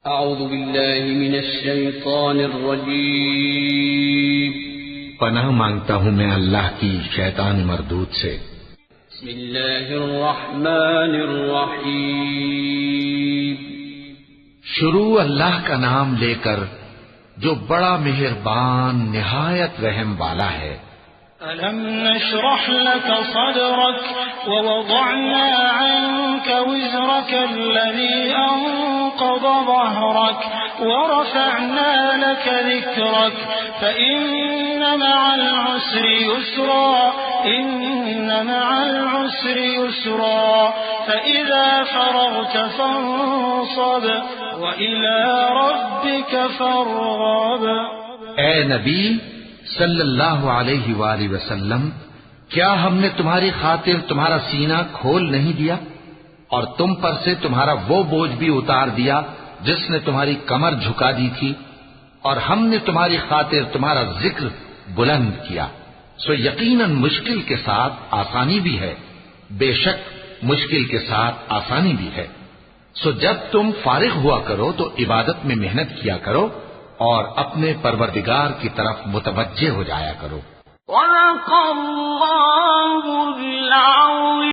اعوذ باللہ من الشیطان الرجیم پناہ مانگتا ہوں میں اللہ کی شیطان مردود سے۔ بسم اللہ الرحمن الرحیم شروع اللہ کا نام لے کر جو بڑا مہربان نہایت رحم والا ہے۔ ألم نشرح لك صدرك ووضعنا عنك وزرك الذي أنقض ظهرك ورفعنا لك ذكرك فإن مع العسر يسرا إن مع العسر يسرا فإذا فرغت فانصب وإلى ربك فارغب۔ اے نبی صلی اللہ علیہ وآلہ وسلم، کیا ہم نے تمہاری خاطر تمہارا سینہ کھول نہیں دیا اور تم پر سے تمہارا وہ بوجھ بھی اتار دیا جس نے تمہاری کمر جھکا دی تھی، اور ہم نے تمہاری خاطر تمہارا ذکر بلند کیا، سو یقیناً مشکل کے ساتھ آسانی بھی ہے، بے شک مشکل کے ساتھ آسانی بھی ہے۔ سو جب تم فارغ ہوا کرو تو عبادت میں محنت کیا کرو اور اپنے پروردگار کی طرف متوجہ ہو جایا کرو۔ صدق اللہ العظیم۔